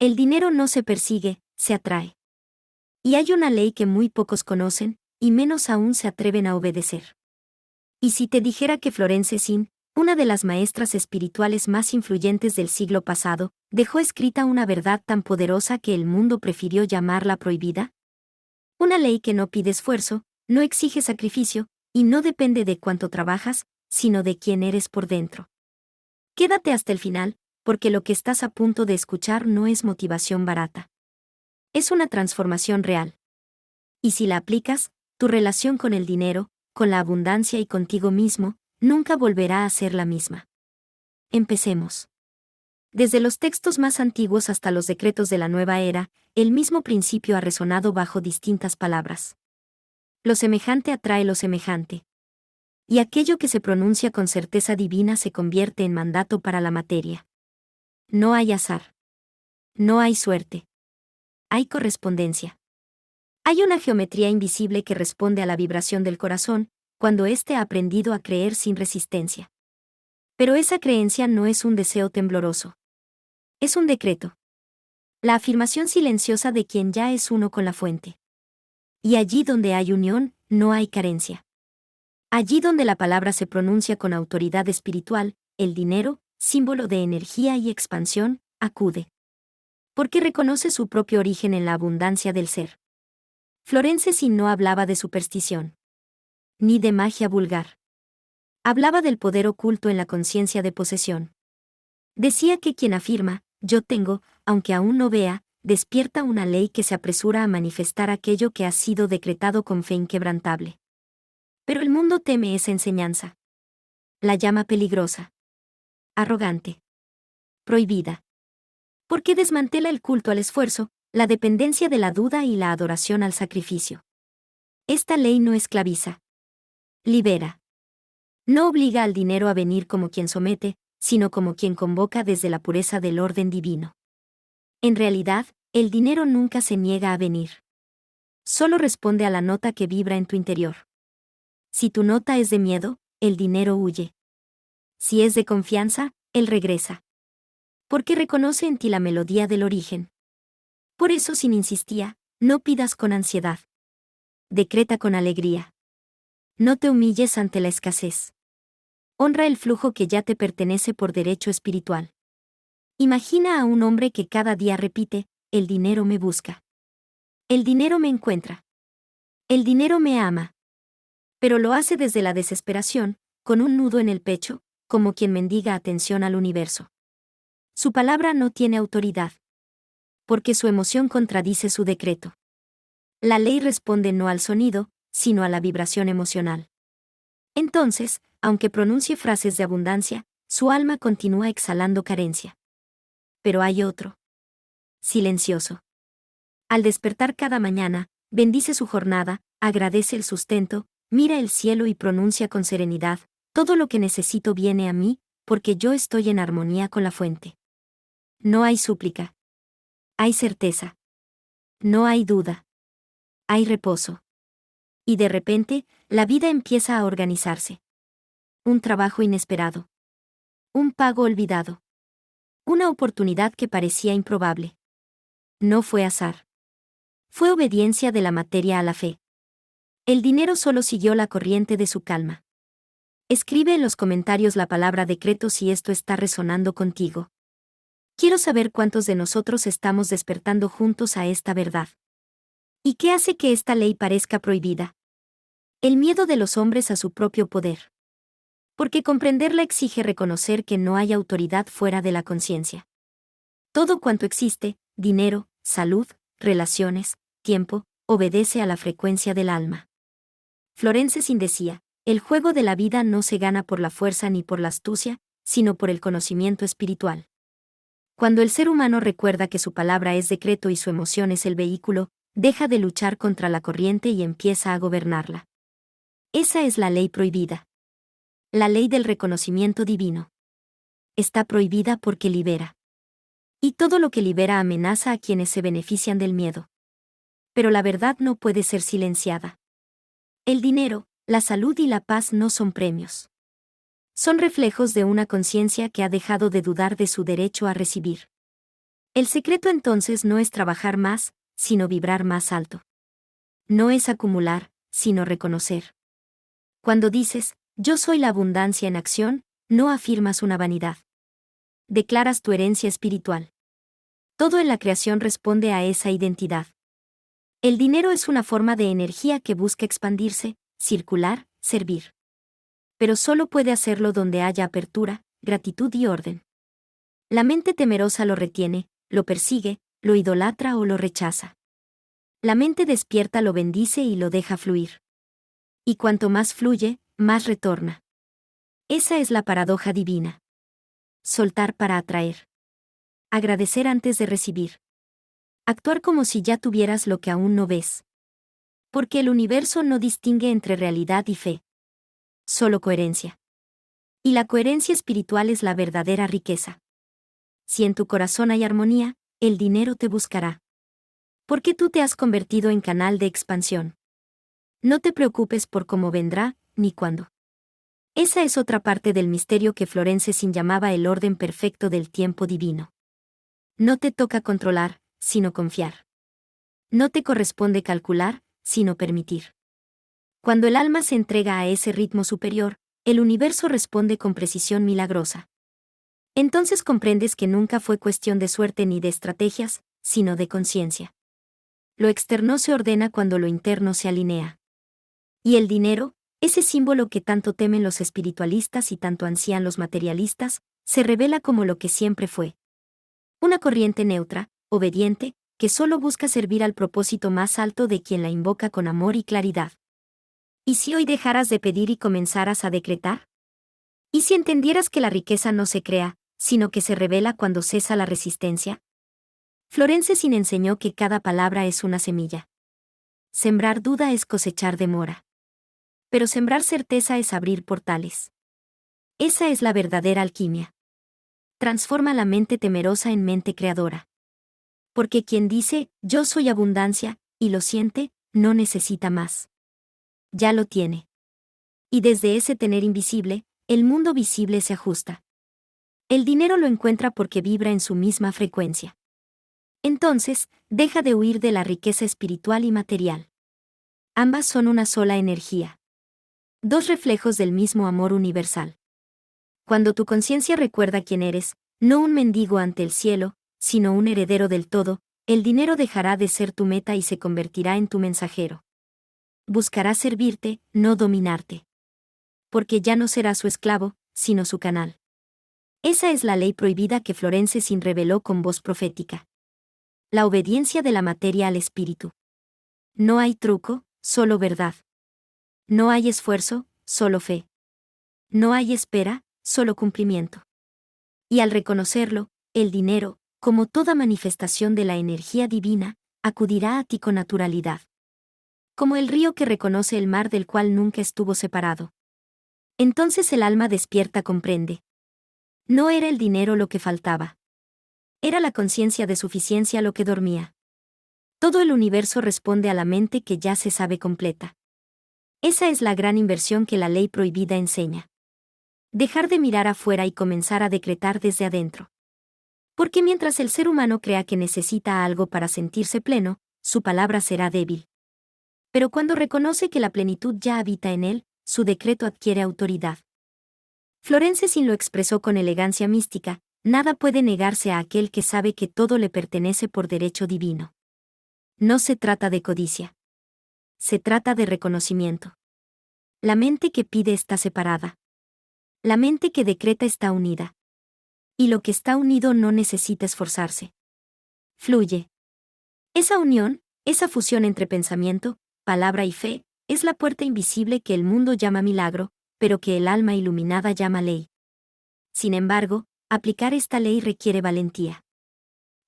El dinero no se persigue, se atrae. Y hay una ley que muy pocos conocen, y menos aún se atreven a obedecer. Y si te dijera que Florence Sin, una de las maestras espirituales más influyentes del siglo pasado, dejó escrita una verdad tan poderosa que el mundo prefirió llamarla prohibida? Una ley que no pide esfuerzo, no exige sacrificio, y no depende de cuánto trabajas, sino de quién eres por dentro. Quédate hasta el final, porque lo que estás a punto de escuchar no es motivación barata. Es una transformación real. Y si la aplicas, tu relación con el dinero, con la abundancia y contigo mismo, nunca volverá a ser la misma. Empecemos. Desde los textos más antiguos hasta los decretos de la nueva era, el mismo principio ha resonado bajo distintas palabras. Lo semejante atrae lo semejante. Y aquello que se pronuncia con certeza divina se convierte en mandato para la materia. No hay azar. No hay suerte. Hay correspondencia. Hay una geometría invisible que responde a la vibración del corazón, cuando éste ha aprendido a creer sin resistencia. Pero esa creencia no es un deseo tembloroso. Es un decreto. La afirmación silenciosa de quien ya es uno con la fuente. Y allí donde hay unión, no hay carencia. Allí donde la palabra se pronuncia con autoridad espiritual, el dinero, símbolo de energía y expansión, acude. Porque reconoce su propio origen en la abundancia del ser. Florence Sin no hablaba de superstición. Ni de magia vulgar. Hablaba del poder oculto en la conciencia de posesión. Decía que quien afirma, yo tengo, aunque aún no vea, despierta una ley que se apresura a manifestar aquello que ha sido decretado con fe inquebrantable. Pero el mundo teme esa enseñanza. La llama peligrosa. Arrogante. Prohibida. Porque desmantela el culto al esfuerzo, la dependencia de la duda y la adoración al sacrificio. Esta ley no esclaviza. Libera. No obliga al dinero a venir como quien somete, sino como quien convoca desde la pureza del orden divino. En realidad, el dinero nunca se niega a venir. Solo responde a la nota que vibra en tu interior. Si tu nota es de miedo, el dinero huye. Si es de confianza, él regresa. Porque reconoce en ti la melodía del origen. Por eso, Sin insistía, no pidas con ansiedad. Decreta con alegría. No te humilles ante la escasez. Honra el flujo que ya te pertenece por derecho espiritual. Imagina a un hombre que cada día repite, el dinero me busca. El dinero me encuentra. El dinero me ama. Pero lo hace desde la desesperación, con un nudo en el pecho, como quien mendiga atención al universo. Su palabra no tiene autoridad. Porque su emoción contradice su decreto. La ley responde no al sonido, sino a la vibración emocional. Entonces, aunque pronuncie frases de abundancia, su alma continúa exhalando carencia. Pero hay otro. Silencioso. Al despertar cada mañana, bendice su jornada, agradece el sustento, mira el cielo y pronuncia con serenidad, todo lo que necesito viene a mí, porque yo estoy en armonía con la fuente. No hay súplica. Hay certeza. No hay duda. Hay reposo. Y de repente, la vida empieza a organizarse. Un trabajo inesperado. Un pago olvidado. Una oportunidad que parecía improbable. No fue azar. Fue obediencia de la materia a la fe. El dinero solo siguió la corriente de su calma. Escribe en los comentarios la palabra decreto si esto está resonando contigo. Quiero saber cuántos de nosotros estamos despertando juntos a esta verdad. ¿Y qué hace que esta ley parezca prohibida? El miedo de los hombres a su propio poder. Porque comprenderla exige reconocer que no hay autoridad fuera de la conciencia. Todo cuanto existe, dinero, salud, relaciones, tiempo, obedece a la frecuencia del alma. Florence Sin decía, el juego de la vida no se gana por la fuerza ni por la astucia, sino por el conocimiento espiritual. Cuando el ser humano recuerda que su palabra es decreto y su emoción es el vehículo, deja de luchar contra la corriente y empieza a gobernarla. Esa es la ley prohibida. La ley del reconocimiento divino. Está prohibida porque libera. Y todo lo que libera amenaza a quienes se benefician del miedo. Pero la verdad no puede ser silenciada. El dinero, la salud y la paz no son premios. Son reflejos de una conciencia que ha dejado de dudar de su derecho a recibir. El secreto entonces no es trabajar más, sino vibrar más alto. No es acumular, sino reconocer. Cuando dices, yo soy la abundancia en acción, no afirmas una vanidad. Declaras tu herencia espiritual. Todo en la creación responde a esa identidad. El dinero es una forma de energía que busca expandirse, circular, servir. Pero solo puede hacerlo donde haya apertura, gratitud y orden. La mente temerosa lo retiene, lo persigue, lo idolatra o lo rechaza. La mente despierta lo bendice y lo deja fluir. Y cuanto más fluye, más retorna. Esa es la paradoja divina. Soltar para atraer. Agradecer antes de recibir. Actuar como si ya tuvieras lo que aún no ves. Porque el universo no distingue entre realidad y fe. Solo coherencia. Y la coherencia espiritual es la verdadera riqueza. Si en tu corazón hay armonía, el dinero te buscará. Porque tú te has convertido en canal de expansión. No te preocupes por cómo vendrá, ni cuándo. Esa es otra parte del misterio que Florence Sin llamaba el orden perfecto del tiempo divino. No te toca controlar, sino confiar. No te corresponde calcular, sino permitir. Cuando el alma se entrega a ese ritmo superior, el universo responde con precisión milagrosa. Entonces comprendes que nunca fue cuestión de suerte ni de estrategias, sino de conciencia. Lo externo se ordena cuando lo interno se alinea. Y el dinero, ese símbolo que tanto temen los espiritualistas y tanto ansían los materialistas, se revela como lo que siempre fue. Una corriente neutra, obediente, que solo busca servir al propósito más alto de quien la invoca con amor y claridad. ¿Y si hoy dejaras de pedir y comenzaras a decretar? ¿Y si entendieras que la riqueza no se crea, sino que se revela cuando cesa la resistencia? Florence Sin enseñó que cada palabra es una semilla. Sembrar duda es cosechar demora. Pero sembrar certeza es abrir portales. Esa es la verdadera alquimia. Transforma la mente temerosa en mente creadora. Porque quien dice, yo soy abundancia, y lo siente, no necesita más. Ya lo tiene. Y desde ese tener invisible, el mundo visible se ajusta. El dinero lo encuentra porque vibra en su misma frecuencia. Entonces, deja de huir de la riqueza espiritual y material. Ambas son una sola energía. Dos reflejos del mismo amor universal. Cuando tu conciencia recuerda quién eres, no un mendigo ante el cielo, sino un heredero del todo, el dinero dejará de ser tu meta y se convertirá en tu mensajero. Buscará servirte, no dominarte. Porque ya no será su esclavo, sino su canal. Esa es la ley prohibida que Florence Sin reveló con voz profética. La obediencia de la materia al espíritu. No hay truco, solo verdad. No hay esfuerzo, solo fe. No hay espera, solo cumplimiento. Y al reconocerlo, el dinero, como toda manifestación de la energía divina, acudirá a ti con naturalidad. Como el río que reconoce el mar del cual nunca estuvo separado. Entonces el alma despierta comprende. No era el dinero lo que faltaba. Era la conciencia de suficiencia lo que dormía. Todo el universo responde a la mente que ya se sabe completa. Esa es la gran inversión que la ley prohibida enseña. Dejar de mirar afuera y comenzar a decretar desde adentro. Porque mientras el ser humano crea que necesita algo para sentirse pleno, su palabra será débil. Pero cuando reconoce que la plenitud ya habita en él, su decreto adquiere autoridad. Florence Sin lo expresó con elegancia mística, nada puede negarse a aquel que sabe que todo le pertenece por derecho divino. No se trata de codicia. Se trata de reconocimiento. La mente que pide está separada. La mente que decreta está unida. Y lo que está unido no necesita esforzarse. Fluye. Esa unión, esa fusión entre pensamiento, palabra y fe, es la puerta invisible que el mundo llama milagro, pero que el alma iluminada llama ley. Sin embargo, aplicar esta ley requiere valentía.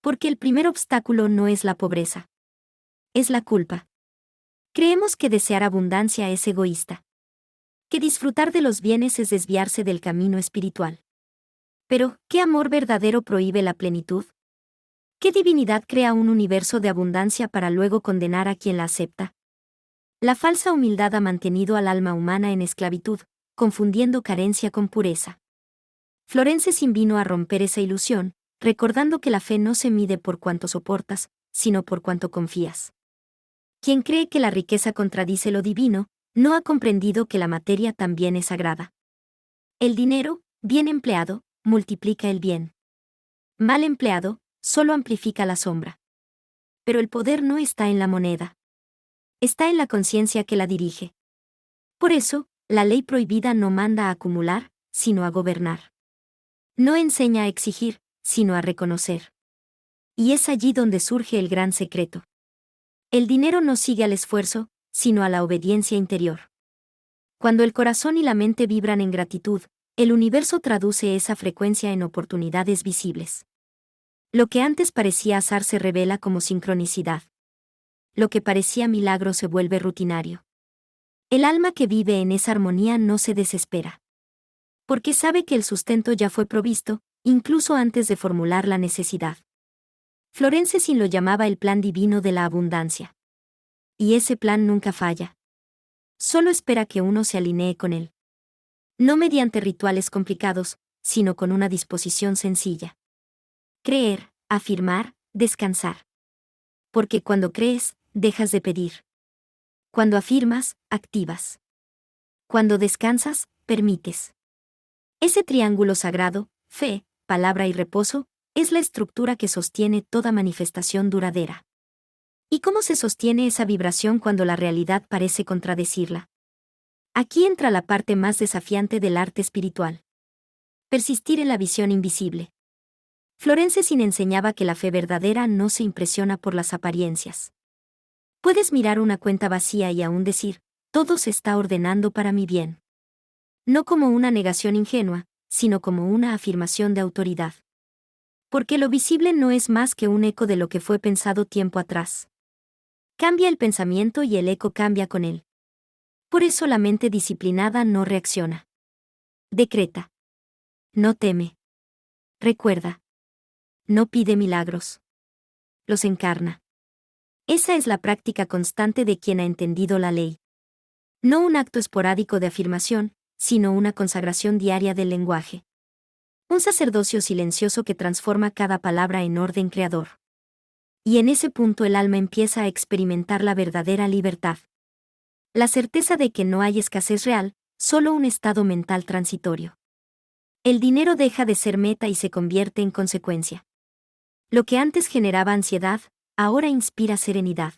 Porque el primer obstáculo no es la pobreza. Es la culpa. Creemos que desear abundancia es egoísta. Que disfrutar de los bienes es desviarse del camino espiritual. Pero, ¿qué amor verdadero prohíbe la plenitud? ¿Qué divinidad crea un universo de abundancia para luego condenar a quien la acepta? La falsa humildad ha mantenido al alma humana en esclavitud, confundiendo carencia con pureza. Florence Sin vino a romper esa ilusión, recordando que la fe no se mide por cuánto soportas, sino por cuánto confías. Quien cree que la riqueza contradice lo divino, no ha comprendido que la materia también es sagrada. El dinero, bien empleado, multiplica el bien. Mal empleado, solo amplifica la sombra. Pero el poder no está en la moneda. Está en la conciencia que la dirige. Por eso, la ley prohibida no manda a acumular, sino a gobernar. No enseña a exigir, sino a reconocer. Y es allí donde surge el gran secreto. El dinero no sigue al esfuerzo, sino a la obediencia interior. Cuando el corazón y la mente vibran en gratitud, el universo traduce esa frecuencia en oportunidades visibles. Lo que antes parecía azar se revela como sincronicidad. Lo que parecía milagro se vuelve rutinario. El alma que vive en esa armonía no se desespera. Porque sabe que el sustento ya fue provisto, incluso antes de formular la necesidad. Florence Sin lo llamaba el plan divino de la abundancia. Y ese plan nunca falla. Solo espera que uno se alinee con él. No mediante rituales complicados, sino con una disposición sencilla. Creer, afirmar, descansar. Porque cuando crees, dejas de pedir. Cuando afirmas, activas. Cuando descansas, permites. Ese triángulo sagrado, fe, palabra y reposo, es la estructura que sostiene toda manifestación duradera. ¿Y cómo se sostiene esa vibración cuando la realidad parece contradecirla? Aquí entra la parte más desafiante del arte espiritual. Persistir en la visión invisible. Florence Sin enseñaba que la fe verdadera no se impresiona por las apariencias. Puedes mirar una cuenta vacía y aún decir, todo se está ordenando para mi bien. No como una negación ingenua, sino como una afirmación de autoridad. Porque lo visible no es más que un eco de lo que fue pensado tiempo atrás. Cambia el pensamiento y el eco cambia con él. Por eso la mente disciplinada no reacciona. Decreta. No teme. Recuerda. No pide milagros. Los encarna. Esa es la práctica constante de quien ha entendido la ley. No un acto esporádico de afirmación, sino una consagración diaria del lenguaje. Un sacerdocio silencioso que transforma cada palabra en orden creador. Y en ese punto el alma empieza a experimentar la verdadera libertad. La certeza de que no hay escasez real, solo un estado mental transitorio. El dinero deja de ser meta y se convierte en consecuencia. Lo que antes generaba ansiedad, ahora inspira serenidad.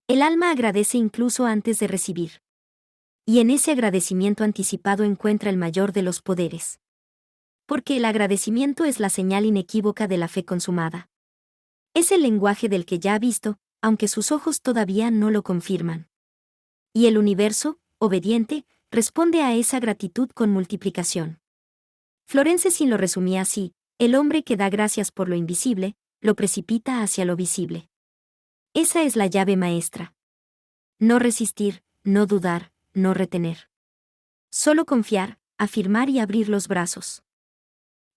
El alma agradece incluso antes de recibir. Y en ese agradecimiento anticipado encuentra el mayor de los poderes. Porque el agradecimiento es la señal inequívoca de la fe consumada. Es el lenguaje del que ya ha visto, aunque sus ojos todavía no lo confirman. Y el universo, obediente, responde a esa gratitud con multiplicación. Florence Sin lo resumía así: el hombre que da gracias por lo invisible, lo precipita hacia lo visible. Esa es la llave maestra. No resistir, no dudar, no retener. Solo confiar, afirmar y abrir los brazos.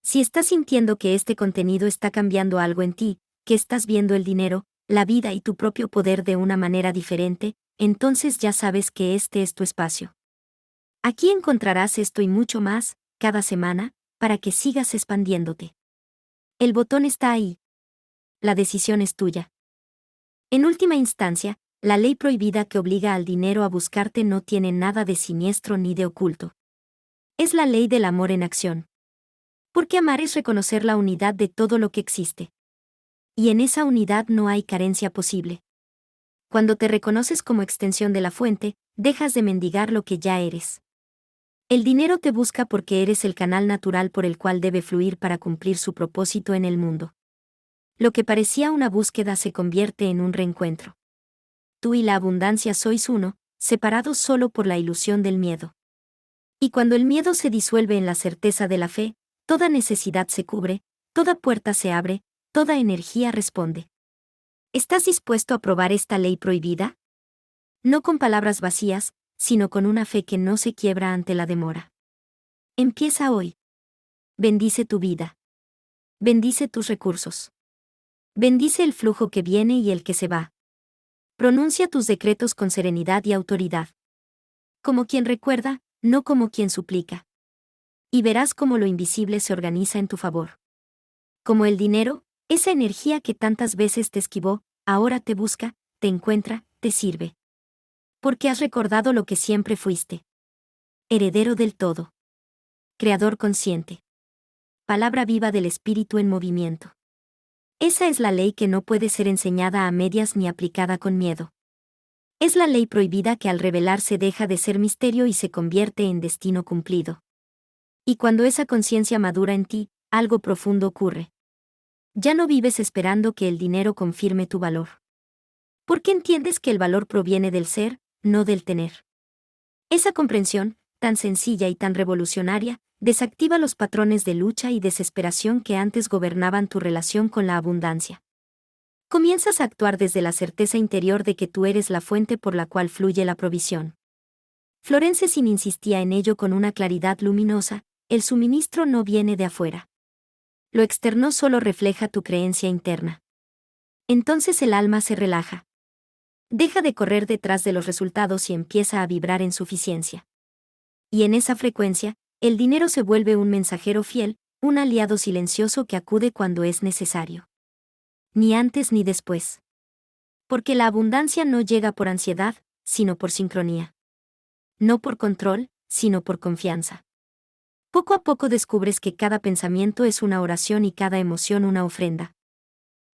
Si estás sintiendo que este contenido está cambiando algo en ti, que estás viendo el dinero, la vida y tu propio poder de una manera diferente, entonces ya sabes que este es tu espacio. Aquí encontrarás esto y mucho más, cada semana, para que sigas expandiéndote. El botón está ahí. La decisión es tuya. En última instancia, la ley prohibida que obliga al dinero a buscarte no tiene nada de siniestro ni de oculto. Es la ley del amor en acción. Porque amar es reconocer la unidad de todo lo que existe. Y en esa unidad no hay carencia posible. Cuando te reconoces como extensión de la fuente, dejas de mendigar lo que ya eres. El dinero te busca porque eres el canal natural por el cual debe fluir para cumplir su propósito en el mundo. Lo que parecía una búsqueda se convierte en un reencuentro. Tú y la abundancia sois uno, separados solo por la ilusión del miedo. Y cuando el miedo se disuelve en la certeza de la fe, toda necesidad se cubre, toda puerta se abre, toda energía responde. ¿Estás dispuesto a probar esta ley prohibida? No con palabras vacías, sino con una fe que no se quiebra ante la demora. Empieza hoy. Bendice tu vida. Bendice tus recursos. Bendice el flujo que viene y el que se va. Pronuncia tus decretos con serenidad y autoridad. Como quien recuerda, no como quien suplica. Y verás cómo lo invisible se organiza en tu favor. Como el dinero, esa energía que tantas veces te esquivó, ahora te busca, te encuentra, te sirve. Porque has recordado lo que siempre fuiste. Heredero del todo. Creador consciente. Palabra viva del espíritu en movimiento. Esa es la ley que no puede ser enseñada a medias ni aplicada con miedo. Es la ley prohibida que al revelarse deja de ser misterio y se convierte en destino cumplido. Y cuando esa conciencia madura en ti, algo profundo ocurre. Ya no vives esperando que el dinero confirme tu valor. Porque entiendes que el valor proviene del ser, no del tener. Esa comprensión, tan sencilla y tan revolucionaria, desactiva los patrones de lucha y desesperación que antes gobernaban tu relación con la abundancia. Comienzas a actuar desde la certeza interior de que tú eres la fuente por la cual fluye la provisión. Florence Sin insistía en ello con una claridad luminosa: el suministro no viene de afuera. Lo externo solo refleja tu creencia interna. Entonces el alma se relaja. Deja de correr detrás de los resultados y empieza a vibrar en suficiencia. Y en esa frecuencia, el dinero se vuelve un mensajero fiel, un aliado silencioso que acude cuando es necesario. Ni antes ni después. Porque la abundancia no llega por ansiedad, sino por sincronía. No por control, sino por confianza. Poco a poco descubres que cada pensamiento es una oración y cada emoción una ofrenda.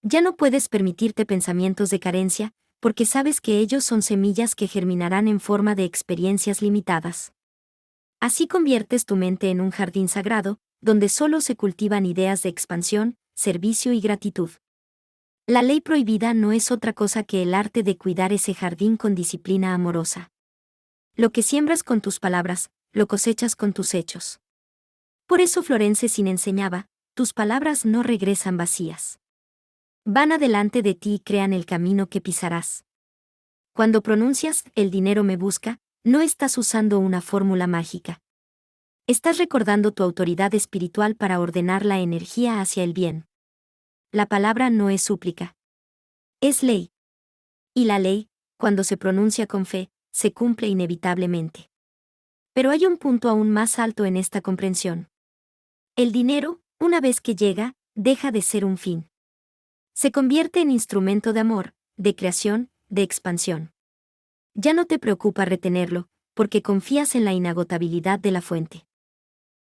Ya no puedes permitirte pensamientos de carencia, porque sabes que ellos son semillas que germinarán en forma de experiencias limitadas. Así conviertes tu mente en un jardín sagrado, donde solo se cultivan ideas de expansión, servicio y gratitud. La ley prohibida no es otra cosa que el arte de cuidar ese jardín con disciplina amorosa. Lo que siembras con tus palabras, lo cosechas con tus hechos. Por eso Florence Sin enseñaba: tus palabras no regresan vacías. Van adelante de ti y crean el camino que pisarás. Cuando pronuncias "el dinero me busca", no estás usando una fórmula mágica. Estás recordando tu autoridad espiritual para ordenar la energía hacia el bien. La palabra no es súplica. Es ley. Y la ley, cuando se pronuncia con fe, se cumple inevitablemente. Pero hay un punto aún más alto en esta comprensión. El dinero, una vez que llega, deja de ser un fin. Se convierte en instrumento de amor, de creación, de expansión. Ya no te preocupa retenerlo, porque confías en la inagotabilidad de la fuente.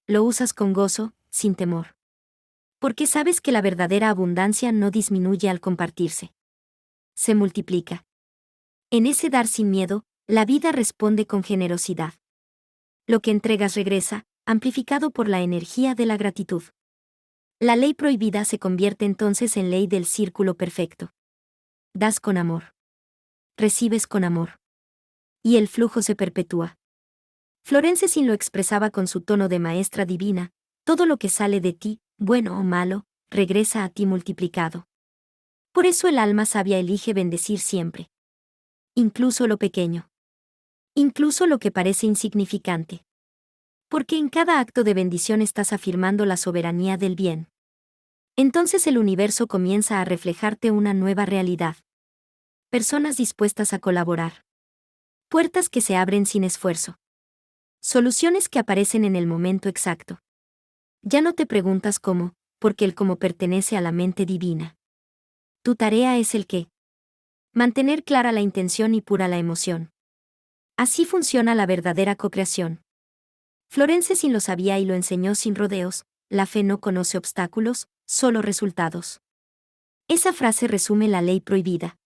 Lo usas con gozo, sin temor. Porque sabes que la verdadera abundancia no disminuye al compartirse. Se multiplica. En ese dar sin miedo, la vida responde con generosidad. Lo que entregas regresa, amplificado por la energía de la gratitud. La ley prohibida se convierte entonces en ley del círculo perfecto. Das con amor. Recibes con amor. Y el flujo se perpetúa. Florence Sin lo expresaba con su tono de maestra divina: todo lo que sale de ti, bueno o malo, regresa a ti multiplicado. Por eso el alma sabia elige bendecir siempre. Incluso lo pequeño. Incluso lo que parece insignificante. Porque en cada acto de bendición estás afirmando la soberanía del bien. Entonces el universo comienza a reflejarte una nueva realidad. Personas dispuestas a colaborar. Puertas que se abren sin esfuerzo. Soluciones que aparecen en el momento exacto. Ya no te preguntas cómo, porque el cómo pertenece a la mente divina. Tu tarea es el qué. Mantener clara la intención y pura la emoción. Así funciona la verdadera cocreación. Florence Sin lo sabía y lo enseñó sin rodeos: la fe no conoce obstáculos, solo resultados. Esa frase resume la ley prohibida.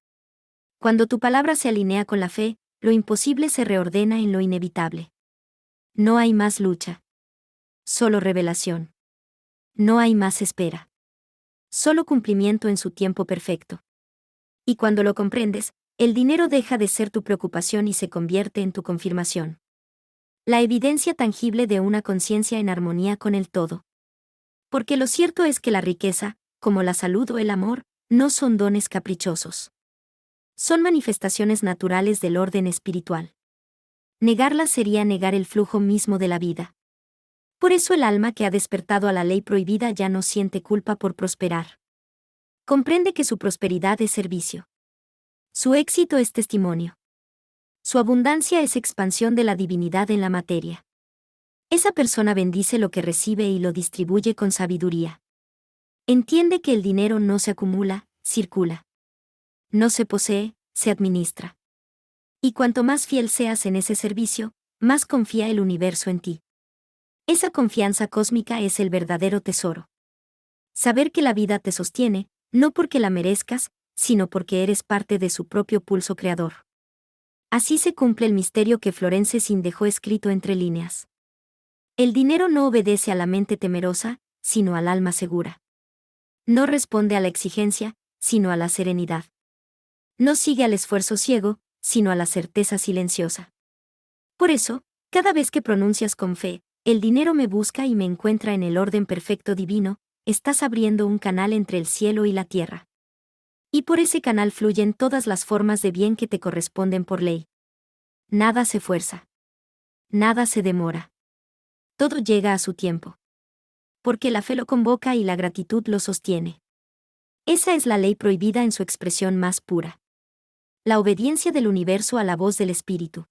Cuando tu palabra se alinea con la fe, lo imposible se reordena en lo inevitable. No hay más lucha. Solo revelación. No hay más espera. Solo cumplimiento en su tiempo perfecto. Y cuando lo comprendes, el dinero deja de ser tu preocupación y se convierte en tu confirmación. La evidencia tangible de una conciencia en armonía con el todo. Porque lo cierto es que la riqueza, como la salud o el amor, no son dones caprichosos. Son manifestaciones naturales del orden espiritual. Negarlas sería negar el flujo mismo de la vida. Por eso el alma que ha despertado a la ley prohibida ya no siente culpa por prosperar. Comprende que su prosperidad es servicio. Su éxito es testimonio. Su abundancia es expansión de la divinidad en la materia. Esa persona bendice lo que recibe y lo distribuye con sabiduría. Entiende que el dinero no se acumula, circula. No se posee, se administra. Y cuanto más fiel seas en ese servicio, más confía el universo en ti. Esa confianza cósmica es el verdadero tesoro. Saber que la vida te sostiene, no porque la merezcas, sino porque eres parte de su propio pulso creador. Así se cumple el misterio que Florence Sin dejó escrito entre líneas. El dinero no obedece a la mente temerosa, sino al alma segura. No responde a la exigencia, sino a la serenidad. No sigue al esfuerzo ciego, sino a la certeza silenciosa. Por eso, cada vez que pronuncias con fe, el dinero me busca y me encuentra en el orden perfecto divino, estás abriendo un canal entre el cielo y la tierra. Y por ese canal fluyen todas las formas de bien que te corresponden por ley. Nada se fuerza. Nada se demora. Todo llega a su tiempo. Porque la fe lo convoca y la gratitud lo sostiene. Esa es la ley prohibida en su expresión más pura. La obediencia del universo a la voz del Espíritu.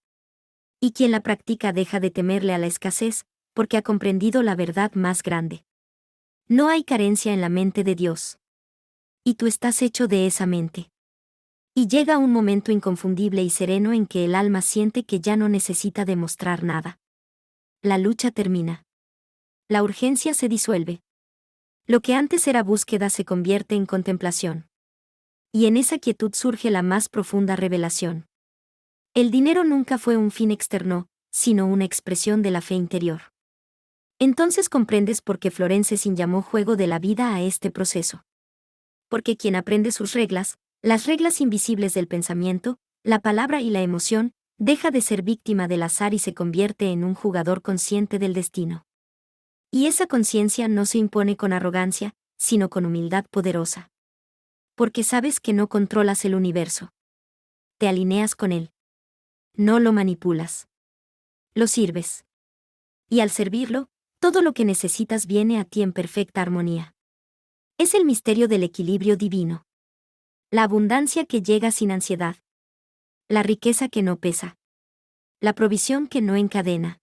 Y quien la practica deja de temerle a la escasez, porque ha comprendido la verdad más grande. No hay carencia en la mente de Dios. Y tú estás hecho de esa mente. Y llega un momento inconfundible y sereno en que el alma siente que ya no necesita demostrar nada. La lucha termina. La urgencia se disuelve. Lo que antes era búsqueda se convierte en contemplación. Y en esa quietud surge la más profunda revelación. El dinero nunca fue un fin externo, sino una expresión de la fe interior. Entonces comprendes por qué Florence Sin llamó juego de la vida a este proceso. Porque quien aprende sus reglas, las reglas invisibles del pensamiento, la palabra y la emoción, deja de ser víctima del azar y se convierte en un jugador consciente del destino. Y esa conciencia no se impone con arrogancia, sino con humildad poderosa. Porque sabes que no controlas el universo. Te alineas con él. No lo manipulas. Lo sirves. Y al servirlo, todo lo que necesitas viene a ti en perfecta armonía. Es el misterio del equilibrio divino. La abundancia que llega sin ansiedad. La riqueza que no pesa. La provisión que no encadena.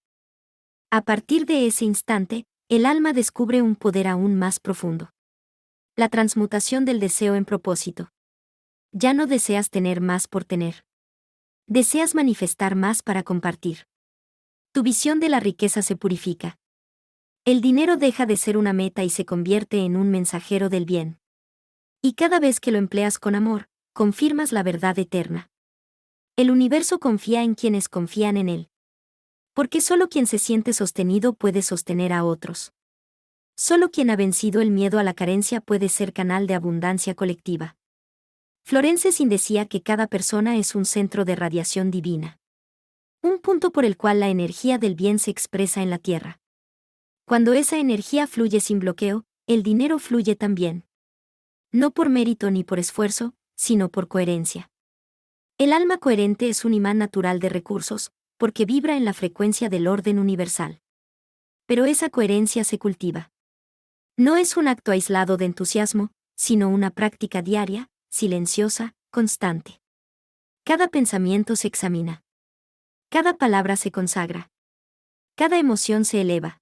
A partir de ese instante, el alma descubre un poder aún más profundo. La transmutación del deseo en propósito. Ya no deseas tener más por tener. Deseas manifestar más para compartir. Tu visión de la riqueza se purifica. El dinero deja de ser una meta y se convierte en un mensajero del bien. Y cada vez que lo empleas con amor, confirmas la verdad eterna. El universo confía en quienes confían en él. Porque solo quien se siente sostenido puede sostener a otros. Solo quien ha vencido el miedo a la carencia puede ser canal de abundancia colectiva. Florence Sin decía que cada persona es un centro de radiación divina. Un punto por el cual la energía del bien se expresa en la tierra. Cuando esa energía fluye sin bloqueo, el dinero fluye también. No por mérito ni por esfuerzo, sino por coherencia. El alma coherente es un imán natural de recursos, porque vibra en la frecuencia del orden universal. Pero esa coherencia se cultiva. No es un acto aislado de entusiasmo, sino una práctica diaria, silenciosa, constante. Cada pensamiento se examina. Cada palabra se consagra. Cada emoción se eleva.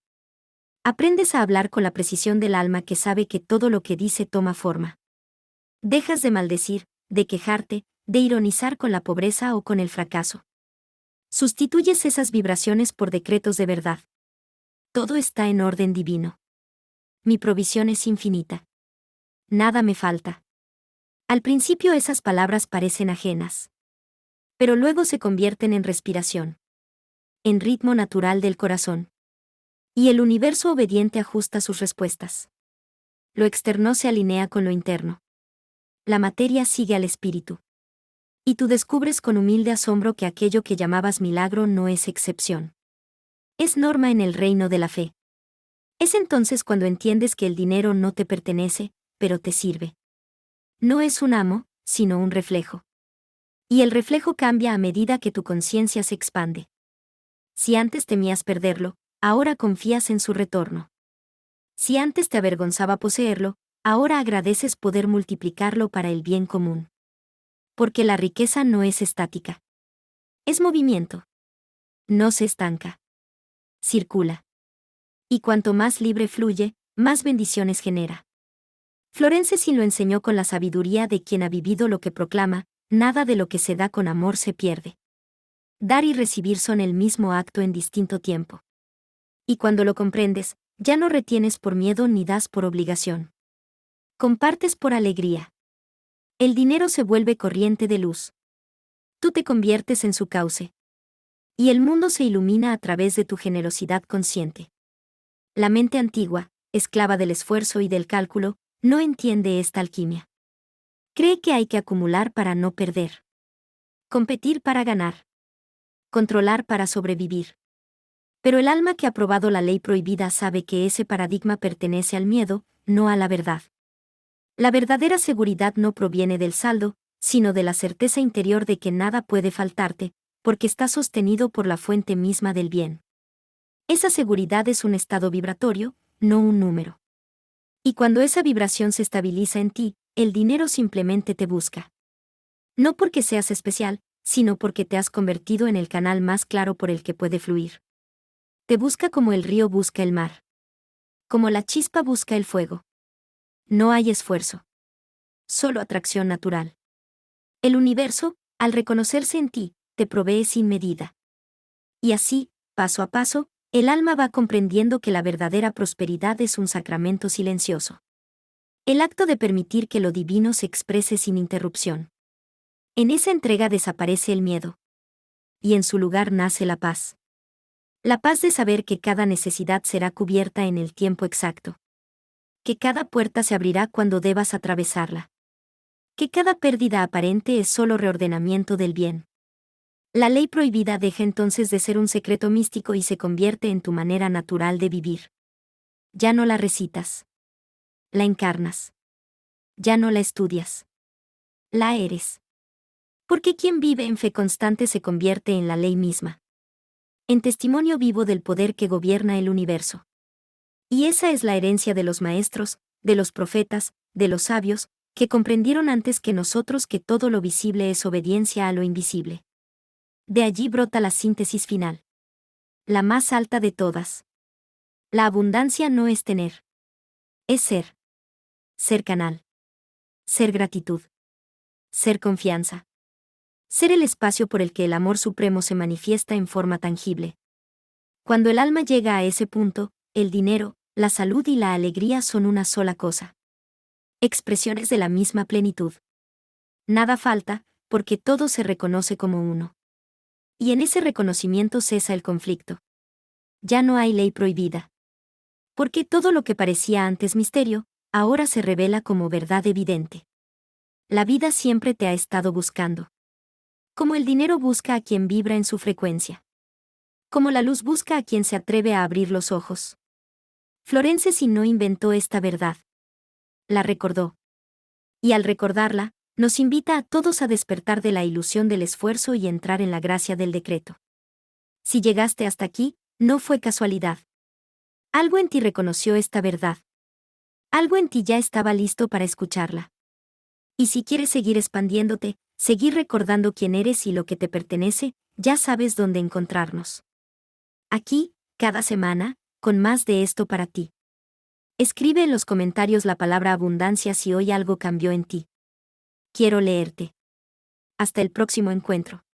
Aprendes a hablar con la precisión del alma que sabe que todo lo que dice toma forma. Dejas de maldecir, de quejarte, de ironizar con la pobreza o con el fracaso. Sustituyes esas vibraciones por decretos de verdad. Todo está en orden divino. Mi provisión es infinita. Nada me falta. Al principio esas palabras parecen ajenas. Pero luego se convierten en respiración. En ritmo natural del corazón. Y el universo obediente ajusta sus respuestas. Lo externo se alinea con lo interno. La materia sigue al espíritu. Y tú descubres con humilde asombro que aquello que llamabas milagro no es excepción. Es norma en el reino de la fe. Es entonces cuando entiendes que el dinero no te pertenece, pero te sirve. No es un amo, sino un reflejo. Y el reflejo cambia a medida que tu conciencia se expande. Si antes temías perderlo, ahora confías en su retorno. Si antes te avergonzaba poseerlo, ahora agradeces poder multiplicarlo para el bien común. Porque la riqueza no es estática. Es movimiento. No se estanca. Circula. Y cuanto más libre fluye, más bendiciones genera. Florence Sin lo enseñó con la sabiduría de quien ha vivido lo que proclama: nada de lo que se da con amor se pierde. Dar y recibir son el mismo acto en distinto tiempo. Y cuando lo comprendes, ya no retienes por miedo ni das por obligación. Compartes por alegría. El dinero se vuelve corriente de luz. Tú te conviertes en su cauce. Y el mundo se ilumina a través de tu generosidad consciente. La mente antigua, esclava del esfuerzo y del cálculo, no entiende esta alquimia. Cree que hay que acumular para no perder. Competir para ganar. Controlar para sobrevivir. Pero el alma que ha probado la ley prohibida sabe que ese paradigma pertenece al miedo, no a la verdad. La verdadera seguridad no proviene del saldo, sino de la certeza interior de que nada puede faltarte, porque está sostenido por la fuente misma del bien. Esa seguridad es un estado vibratorio, no un número. Y cuando esa vibración se estabiliza en ti, el dinero simplemente te busca. No porque seas especial, sino porque te has convertido en el canal más claro por el que puede fluir. Te busca como el río busca el mar. Como la chispa busca el fuego. No hay esfuerzo. Solo atracción natural. El universo, al reconocerse en ti, te provee sin medida. Y así, paso a paso, el alma va comprendiendo que la verdadera prosperidad es un sacramento silencioso. El acto de permitir que lo divino se exprese sin interrupción. En esa entrega desaparece el miedo. Y en su lugar nace la paz. La paz de saber que cada necesidad será cubierta en el tiempo exacto. Que cada puerta se abrirá cuando debas atravesarla. Que cada pérdida aparente es solo reordenamiento del bien. La ley prohibida deja entonces de ser un secreto místico y se convierte en tu manera natural de vivir. Ya no la recitas. La encarnas. Ya no la estudias. La eres. Porque quien vive en fe constante se convierte en la ley misma. En testimonio vivo del poder que gobierna el universo. Y esa es la herencia de los maestros, de los profetas, de los sabios, que comprendieron antes que nosotros que todo lo visible es obediencia a lo invisible. De allí brota la síntesis final. La más alta de todas. La abundancia no es tener. Es ser. Ser canal. Ser gratitud. Ser confianza. Ser el espacio por el que el amor supremo se manifiesta en forma tangible. Cuando el alma llega a ese punto, el dinero, la salud y la alegría son una sola cosa. Expresiones de la misma plenitud. Nada falta, porque todo se reconoce como uno. Y en ese reconocimiento cesa el conflicto. Ya no hay ley prohibida. Porque todo lo que parecía antes misterio, ahora se revela como verdad evidente. La vida siempre te ha estado buscando. Como el dinero busca a quien vibra en su frecuencia. Como la luz busca a quien se atreve a abrir los ojos. Florence Sin no inventó esta verdad. La recordó. Y al recordarla, nos invita a todos a despertar de la ilusión del esfuerzo y entrar en la gracia del decreto. Si llegaste hasta aquí, no fue casualidad. Algo en ti reconoció esta verdad. Algo en ti ya estaba listo para escucharla. Y si quieres seguir expandiéndote, seguir recordando quién eres y lo que te pertenece, ya sabes dónde encontrarnos. Aquí, cada semana, con más de esto para ti. Escribe en los comentarios la palabra abundancia si hoy algo cambió en ti. Quiero leerte. Hasta el próximo encuentro.